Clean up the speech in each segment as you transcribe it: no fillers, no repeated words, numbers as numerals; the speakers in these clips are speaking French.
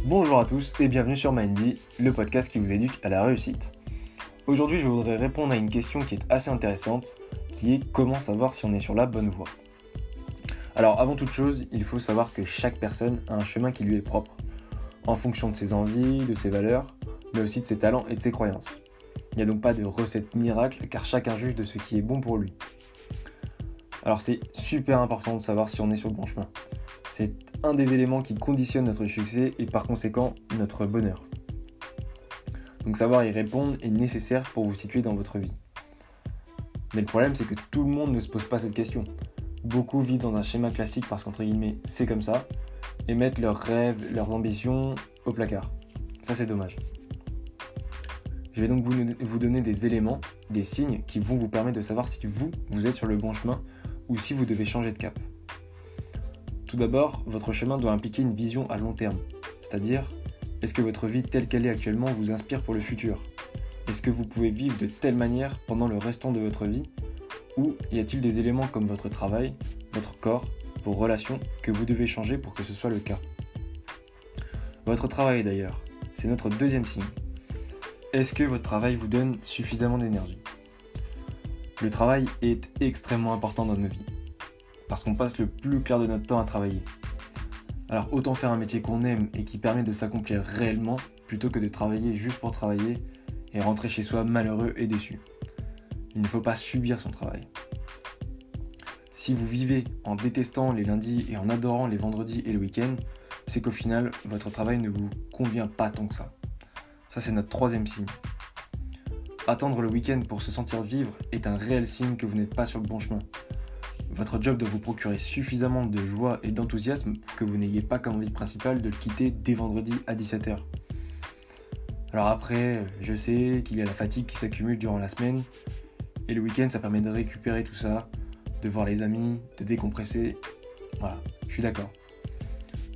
Bonjour à tous et bienvenue sur Mindy, le podcast qui vous éduque à la réussite. Aujourd'hui, je voudrais répondre à une question qui est assez intéressante, qui est comment savoir si on est sur la bonne voie. Alors, avant toute chose, il faut savoir que chaque personne a un chemin qui lui est propre, en fonction de ses envies, de ses valeurs, mais aussi de ses talents et de ses croyances. Il n'y a donc pas de recette miracle, car chacun juge de ce qui est bon pour lui. Alors, c'est super important de savoir si on est sur le bon chemin. C'est un des éléments qui conditionne notre succès et par conséquent notre bonheur. Donc savoir y répondre est nécessaire pour vous situer dans votre vie. Mais le problème, c'est que tout le monde ne se pose pas cette question. Beaucoup vivent dans un schéma classique parce qu'entre guillemets c'est comme ça, et mettent leurs rêves, leurs ambitions au placard. Ça, c'est dommage. Je vais donc vous donner des éléments, des signes qui vont vous permettre de savoir si vous êtes sur le bon chemin ou si vous devez changer de cap. Tout d'abord, votre chemin doit impliquer une vision à long terme, c'est-à-dire, est-ce que votre vie telle qu'elle est actuellement vous inspire pour le futur ? Est-ce que vous pouvez vivre de telle manière pendant le restant de votre vie ? Ou y a-t-il des éléments comme votre travail, votre corps, vos relations que vous devez changer pour que ce soit le cas ? Votre travail d'ailleurs, c'est notre deuxième signe. Est-ce que votre travail vous donne suffisamment d'énergie ? Le travail est extrêmement important dans nos vies, parce qu'on passe le plus clair de notre temps à travailler. Alors autant faire un métier qu'on aime et qui permet de s'accomplir réellement, plutôt que de travailler juste pour travailler et rentrer chez soi malheureux et déçu. Il ne faut pas subir son travail. Si vous vivez en détestant les lundis et en adorant les vendredis et le week-end, c'est qu'au final, votre travail ne vous convient pas tant que ça. Ça, c'est notre troisième signe. Attendre le week-end pour se sentir vivre est un réel signe que vous n'êtes pas sur le bon chemin. Votre job doit vous procurer suffisamment de joie et d'enthousiasme pour que vous n'ayez pas comme envie principale de le quitter dès vendredi à 17h. Alors après, je sais qu'il y a la fatigue qui s'accumule durant la semaine, et le week-end ça permet de récupérer tout ça, de voir les amis, de décompresser, voilà, je suis d'accord.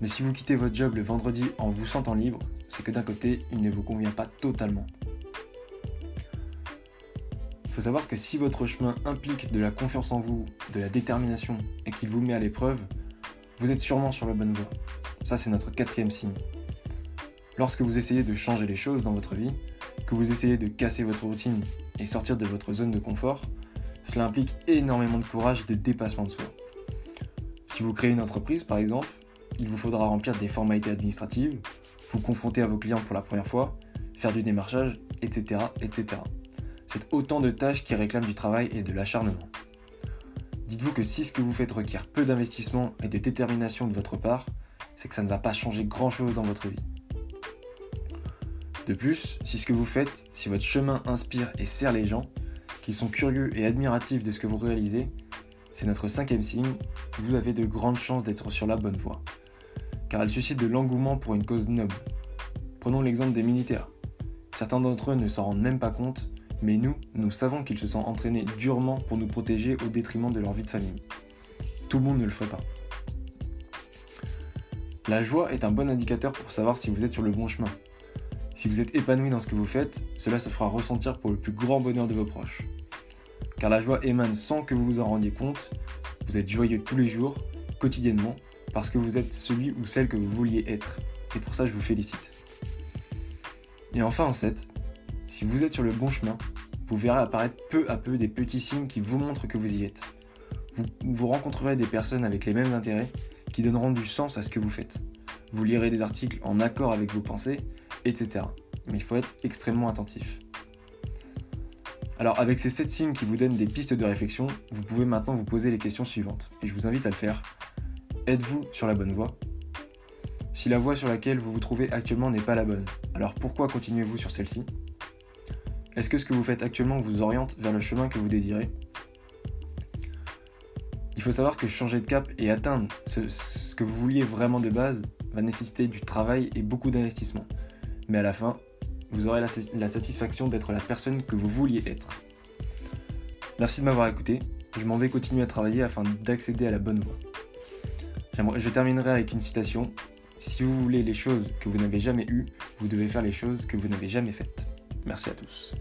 Mais si vous quittez votre job le vendredi en vous sentant libre, c'est que d'un côté, il ne vous convient pas totalement. Il faut savoir que si votre chemin implique de la confiance en vous, de la détermination et qu'il vous met à l'épreuve, vous êtes sûrement sur la bonne voie. Ça, c'est notre quatrième signe. Lorsque vous essayez de changer les choses dans votre vie, que vous essayez de casser votre routine et sortir de votre zone de confort, cela implique énormément de courage et de dépassement de soi. Si vous créez une entreprise, par exemple, il vous faudra remplir des formalités administratives, vous confronter à vos clients pour la première fois, faire du démarchage, etc., etc. C'est autant de tâches qui réclament du travail et de l'acharnement. Dites-vous que si ce que vous faites requiert peu d'investissement et de détermination de votre part, c'est que ça ne va pas changer grand-chose dans votre vie. De plus, si ce que vous faites, si votre chemin inspire et sert les gens, qui sont curieux et admiratifs de ce que vous réalisez, c'est notre cinquième signe, vous avez de grandes chances d'être sur la bonne voie, car elle suscite de l'engouement pour une cause noble. Prenons l'exemple des militaires. Certains d'entre eux ne s'en rendent même pas compte, mais nous savons qu'ils se sont entraînés durement pour nous protéger au détriment de leur vie de famille. Tout le monde ne le ferait pas. La joie est un bon indicateur pour savoir si vous êtes sur le bon chemin. Si vous êtes épanoui dans ce que vous faites, cela se fera ressentir pour le plus grand bonheur de vos proches. Car la joie émane sans que vous vous en rendiez compte, vous êtes joyeux tous les jours, quotidiennement, parce que vous êtes celui ou celle que vous vouliez être. Et pour ça, je vous félicite. Et enfin en 7, si vous êtes sur le bon chemin, vous verrez apparaître peu à peu des petits signes qui vous montrent que vous y êtes. Vous rencontrerez des personnes avec les mêmes intérêts qui donneront du sens à ce que vous faites. Vous lirez des articles en accord avec vos pensées, etc. Mais il faut être extrêmement attentif. Alors avec ces 7 signes qui vous donnent des pistes de réflexion, vous pouvez maintenant vous poser les questions suivantes. Et je vous invite à le faire. Êtes-vous sur la bonne voie ? Si la voie sur laquelle vous vous trouvez actuellement n'est pas la bonne, alors pourquoi continuez-vous sur celle-ci ? Est-ce que ce que vous faites actuellement vous oriente vers le chemin que vous désirez ? Il faut savoir que changer de cap et atteindre ce que vous vouliez vraiment de base va nécessiter du travail et beaucoup d'investissement. Mais à la fin, vous aurez la satisfaction d'être la personne que vous vouliez être. Merci de m'avoir écouté. Je m'en vais continuer à travailler afin d'accéder à la bonne voie. Je terminerai avec une citation. Si vous voulez les choses que vous n'avez jamais eues, vous devez faire les choses que vous n'avez jamais faites. Merci à tous.